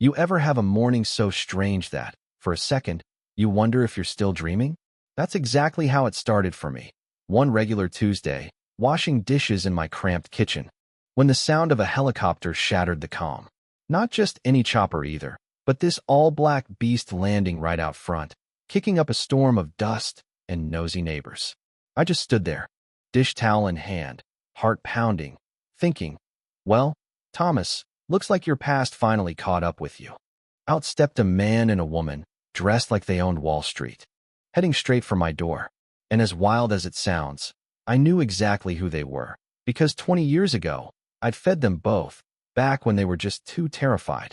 You ever have a morning so strange that, for a second, you wonder if you're still dreaming? That's exactly how it started for me. One regular Tuesday, washing dishes in my cramped kitchen, when the sound of a helicopter shattered the calm. Not just any chopper either, but this all-black beast landing right out front, kicking up a storm of dust and nosy neighbors. I just stood there, dish towel in hand, heart pounding, thinking, well, Thomas, looks like your past finally caught up with you. Out stepped a man and a woman, dressed like they owned Wall Street, heading straight for my door. And as wild as it sounds, I knew exactly who they were, because 20 years ago, I'd fed them both, back when they were just too terrified.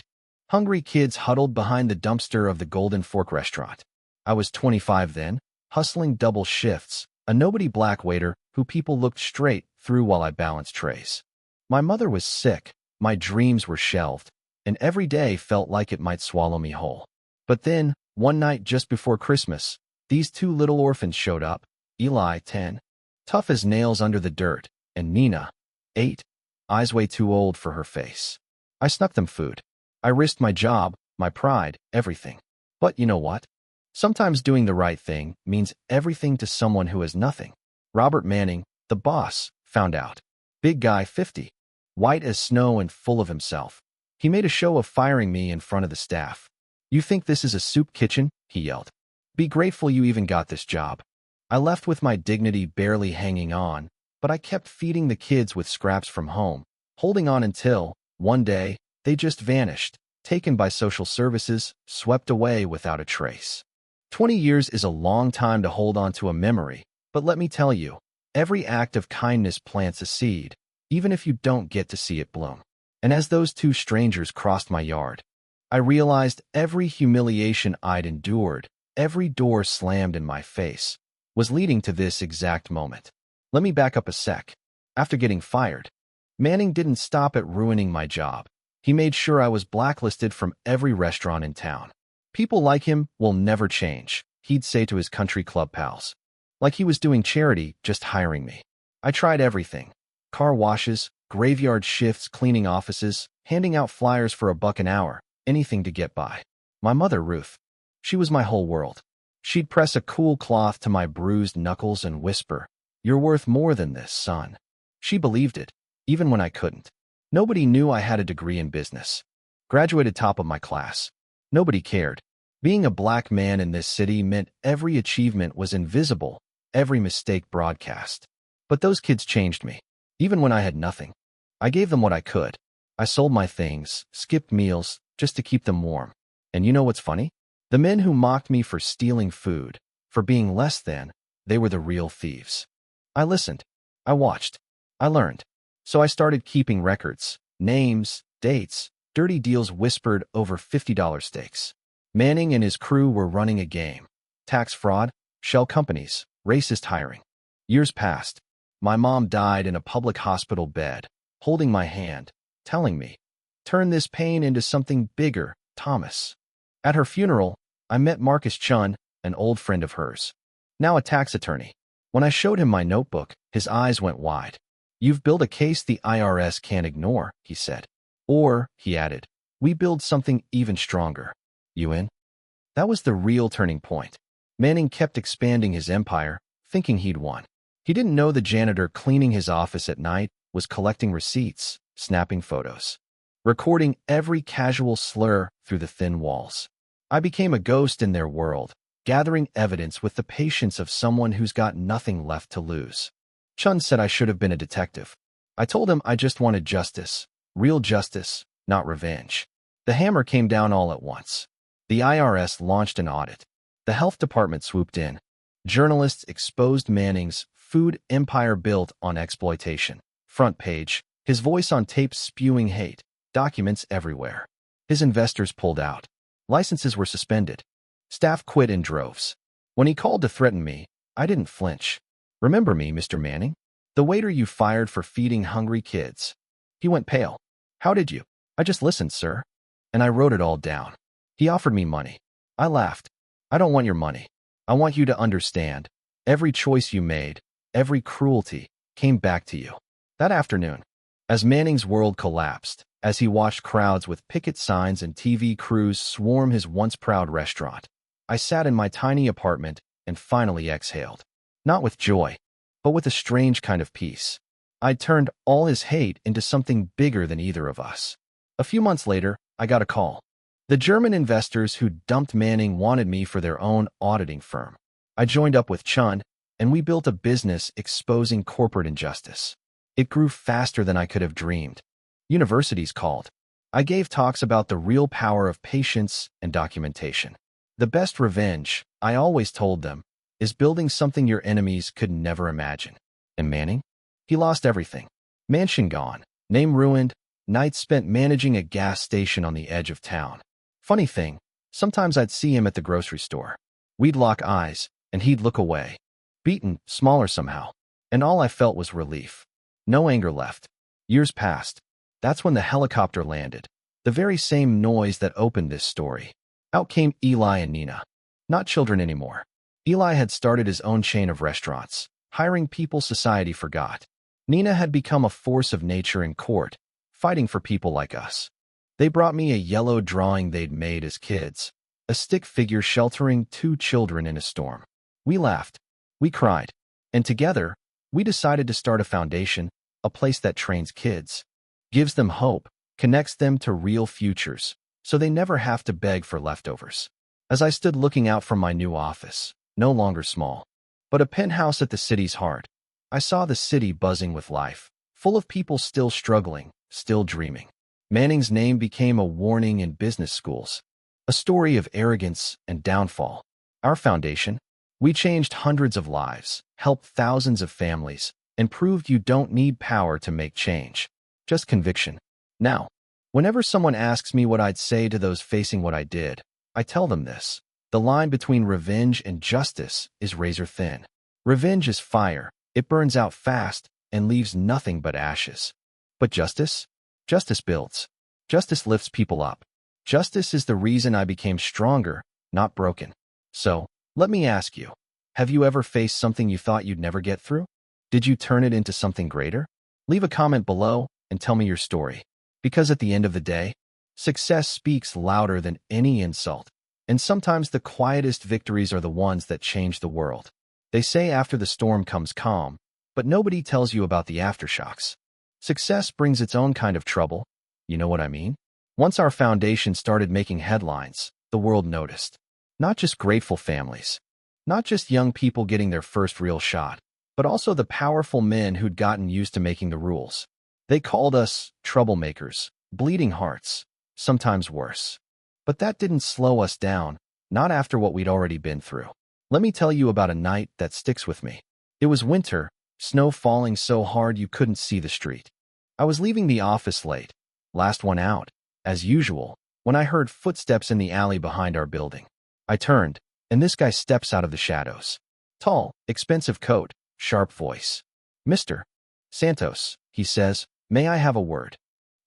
Hungry kids huddled behind the dumpster of the Golden Fork restaurant. I was 25 then, hustling double shifts, a nobody black waiter who people looked straight through while I balanced trays. My mother was sick, my dreams were shelved, and every day felt like it might swallow me whole. But then, one night just before Christmas, these two little orphans showed up, Eli, 10, tough as nails under the dirt, and Nina, 8, eyes way too old for her face. I snuck them food. I risked my job, my pride, everything. But you know what? Sometimes doing the right thing means everything to someone who has nothing. Robert Manning, the boss, found out. Big guy, 50, white as snow and full of himself. He made a show of firing me in front of the staff. "You think this is a soup kitchen?" he yelled. "Be grateful you even got this job." I left with my dignity barely hanging on, but I kept feeding the kids with scraps from home, holding on until, one day, they just vanished, taken by social services, swept away without a trace. 20 years is a long time to hold on to a memory, but let me tell you, every act of kindness plants a seed, even if you don't get to see it bloom. And as those two strangers crossed my yard, I realized every humiliation I'd endured, every door slammed in my face, was leading to this exact moment. Let me back up a sec. After getting fired, Manning didn't stop at ruining my job. He made sure I was blacklisted from every restaurant in town. "People like him will never change," he'd say to his country club pals. Like he was doing charity, just hiring me. I tried everything. Car washes, graveyard shifts, cleaning offices, handing out flyers for $1 an hour, anything to get by. My mother, Ruth, she was my whole world. She'd press a cool cloth to my bruised knuckles and whisper, "You're worth more than this, son." She believed it, even when I couldn't. Nobody knew I had a degree in business. Graduated top of my class. Nobody cared. Being a black man in this city meant every achievement was invisible, every mistake broadcast. But those kids changed me. Even when I had nothing, I gave them what I could. I sold my things, skipped meals, just to keep them warm. And you know what's funny? The men who mocked me for stealing food, for being less than, they were the real thieves. I listened. I watched. I learned. So I started keeping records, names, dates, dirty deals whispered over $50 steaks. Manning and his crew were running a game. Tax fraud, shell companies, racist hiring. Years passed. My mom died in a public hospital bed, holding my hand, telling me, "Turn this pain into something bigger, Thomas." At her funeral, I met Marcus Chun, an old friend of hers, now a tax attorney. When I showed him my notebook, his eyes went wide. "You've built a case the IRS can't ignore," he said. "Or," he added, "we build something even stronger. You in?" That was the real turning point. Manning kept expanding his empire, thinking he'd won. He didn't know the janitor cleaning his office at night was collecting receipts, snapping photos, recording every casual slur through the thin walls. I became a ghost in their world, gathering evidence with the patience of someone who's got nothing left to lose. Chun said I should have been a detective. I told him I just wanted justice, real justice, not revenge. The hammer came down all at once. The IRS launched an audit. The health department swooped in. Journalists exposed Manning's food empire built on exploitation. Front page, his voice on tape spewing hate, documents everywhere. His investors pulled out. Licenses were suspended. Staff quit in droves. When he called to threaten me, I didn't flinch. "Remember me, Mr. Manning? The waiter you fired for feeding hungry kids." He went pale. "How did you?" "I just listened, sir." And I wrote it all down. He offered me money. I laughed. "I don't want your money. I want you to understand. Every choice you made, every cruelty, came back to you." That afternoon, as Manning's world collapsed, as he watched crowds with picket signs and TV crews swarm his once proud restaurant. I sat in my tiny apartment and finally exhaled. Not with joy, but with a strange kind of peace. I'd turned all his hate into something bigger than either of us. A few months later, I got a call. The German investors who dumped Manning wanted me for their own auditing firm. I joined up with Chun, and we built a business exposing corporate injustice. It grew faster than I could have dreamed. Universities called. I gave talks about the real power of patience and documentation. The best revenge, I always told them, is building something your enemies could never imagine. And Manning? He lost everything. Mansion gone, name ruined, nights spent managing a gas station on the edge of town. Funny thing, sometimes I'd see him at the grocery store. We'd lock eyes, and he'd look away. Beaten, smaller somehow. And all I felt was relief. No anger left. Years passed. That's when the helicopter landed. The very same noise that opened this story. Out came Eli and Nina. Not children anymore. Eli had started his own chain of restaurants, hiring people society forgot. Nina had become a force of nature in court, fighting for people like us. They brought me a yellow drawing they'd made as kids, a stick figure sheltering two children in a storm. We laughed. We cried. And together, we decided to start a foundation, a place that trains kids, gives them hope, connects them to real futures, so they never have to beg for leftovers. As I stood looking out from my new office, no longer small, but a penthouse at the city's heart, I saw the city buzzing with life, full of people still struggling, still dreaming. Manning's name became a warning in business schools, a story of arrogance and downfall. Our foundation, we changed hundreds of lives, helped thousands of families, and proved you don't need power to make change, just conviction. Now, whenever someone asks me what I'd say to those facing what I did, I tell them this. The line between revenge and justice is razor thin. Revenge is fire. It burns out fast and leaves nothing but ashes. But justice? Justice builds. Justice lifts people up. Justice is the reason I became stronger, not broken. So, let me ask you, have you ever faced something you thought you'd never get through? Did you turn it into something greater? Leave a comment below and tell me your story. Because at the end of the day, success speaks louder than any insult. And sometimes the quietest victories are the ones that change the world. They say after the storm comes calm, but nobody tells you about the aftershocks. Success brings its own kind of trouble. You know what I mean? Once our foundation started making headlines, the world noticed. Not just grateful families, not just young people getting their first real shot, but also the powerful men who'd gotten used to making the rules. They called us troublemakers, bleeding hearts, sometimes worse. But that didn't slow us down, not after what we'd already been through. Let me tell you about a night that sticks with me. It was winter, snow falling so hard you couldn't see the street. I was leaving the office late, last one out, as usual, when I heard footsteps in the alley behind our building. I turned, and this guy steps out of the shadows. Tall, expensive coat, sharp voice. "Mr. Santos," he says, "may I have a word?"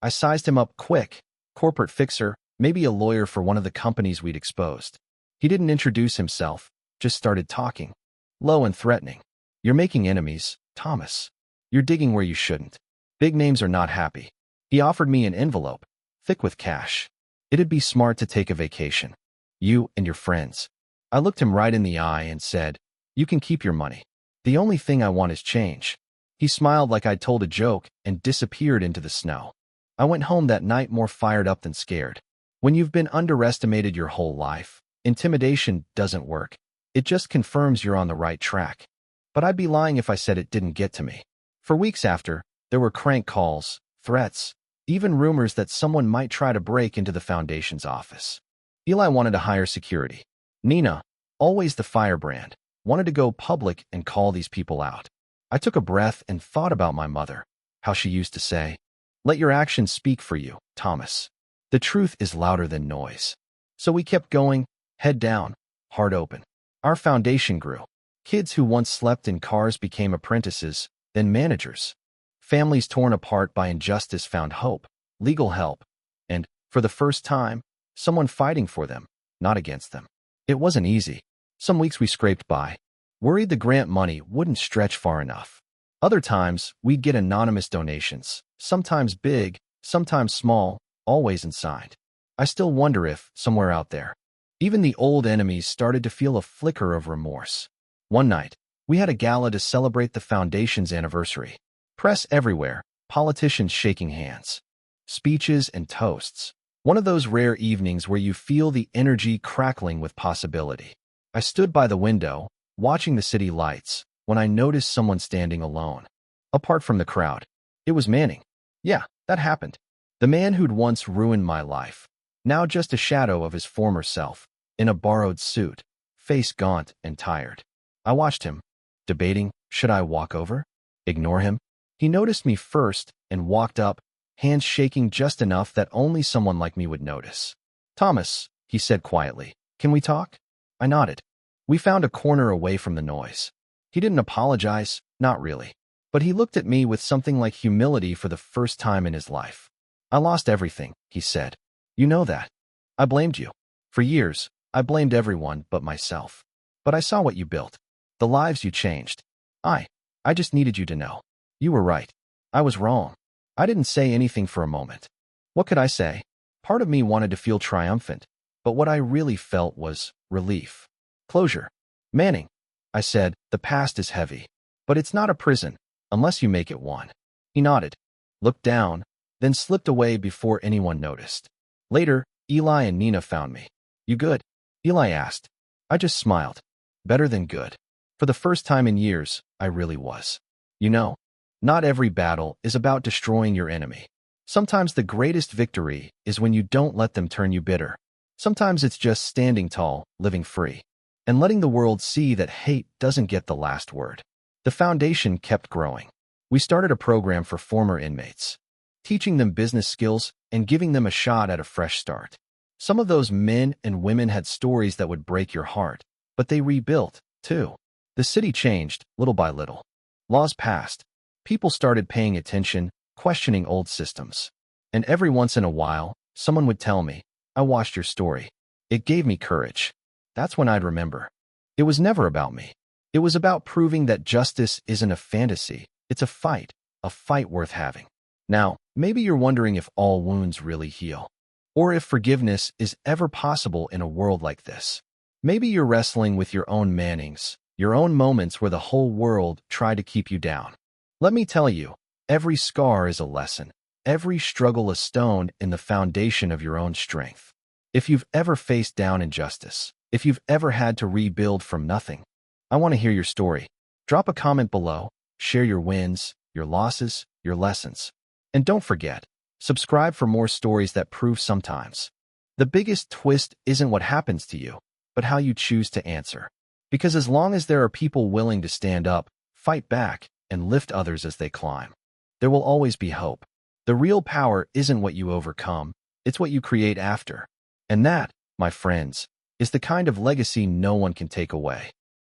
I sized him up quick. Corporate fixer, maybe a lawyer for one of the companies we'd exposed. He didn't introduce himself, just started talking. Low and threatening. "You're making enemies, Thomas. You're digging where you shouldn't. Big names are not happy." He offered me an envelope, thick with cash. "It'd be smart to take a vacation. You and your friends." I looked him right in the eye and said, "You can keep your money. The only thing I want is change." He smiled like I'd told a joke and disappeared into the snow. I went home that night more fired up than scared. When you've been underestimated your whole life, intimidation doesn't work. It just confirms you're on the right track. But I'd be lying if I said it didn't get to me. For weeks after, there were crank calls, threats, even rumors that someone might try to break into the foundation's office. Eli wanted to hire security. Nina, always the firebrand, wanted to go public and call these people out. I took a breath and thought about my mother, how she used to say, "Let your actions speak for you, Thomas. The truth is louder than noise." So we kept going, head down, heart open. Our foundation grew. Kids who once slept in cars became apprentices, then managers. Families torn apart by injustice found hope, legal help, and, for the first time, someone fighting for them, not against them. It wasn't easy. Some weeks we scraped by, worried the grant money wouldn't stretch far enough. Other times, we'd get anonymous donations, sometimes big, sometimes small, always inside. I still wonder if, somewhere out there, even the old enemies started to feel a flicker of remorse. One night, we had a gala to celebrate the Foundation's anniversary. Press everywhere, politicians shaking hands, speeches and toasts. One of those rare evenings where you feel the energy crackling with possibility. I stood by the window, watching the city lights, when I noticed someone standing alone. Apart from the crowd. It was Manning. Yeah, that happened. The man who'd once ruined my life. Now just a shadow of his former self, in a borrowed suit, face gaunt and tired. I watched him, debating, should I walk over? Ignore him? He noticed me first and walked up, hands shaking just enough that only someone like me would notice. Thomas, he said quietly, can we talk? I nodded. We found a corner away from the noise. He didn't apologize, not really. But he looked at me with something like humility for the first time in his life. I lost everything, he said. You know that. I blamed you. For years, I blamed everyone but myself. But I saw what you built. The lives you changed. I just needed you to know. You were right. I was wrong. I didn't say anything for a moment. What could I say? Part of me wanted to feel triumphant, but what I really felt was relief. Closure. Manning, I said, the past is heavy. But it's not a prison, unless you make it one. He nodded, looked down, then slipped away before anyone noticed. Later, Eli and Nina found me. You good? Eli asked. I just smiled. Better than good. For the first time in years, I really was. You know, not every battle is about destroying your enemy. Sometimes the greatest victory is when you don't let them turn you bitter. Sometimes it's just standing tall, living free, and letting the world see that hate doesn't get the last word. The foundation kept growing. We started a program for former inmates, teaching them business skills and giving them a shot at a fresh start. Some of those men and women had stories that would break your heart, but they rebuilt, too. The city changed, little by little. Laws passed. People started paying attention, questioning old systems. And every once in a while, someone would tell me, I watched your story. It gave me courage. That's when I'd remember. It was never about me. It was about proving that justice isn't a fantasy. It's a fight worth having. Now, maybe you're wondering if all wounds really heal, or if forgiveness is ever possible in a world like this. Maybe you're wrestling with your own Mannings, your own moments where the whole world tried to keep you down. Let me tell you, every scar is a lesson, every struggle a stone in the foundation of your own strength. If you've ever faced down injustice, if you've ever had to rebuild from nothing, I want to hear your story. Drop a comment below, share your wins, your losses, your lessons. And don't forget, subscribe for more stories that prove sometimes the biggest twist isn't what happens to you, but how you choose to answer. Because as long as there are people willing to stand up, fight back, and lift others as they climb, there will always be hope. The real power isn't what you overcome, it's what you create after. And that, my friends, is the kind of legacy no one can take away.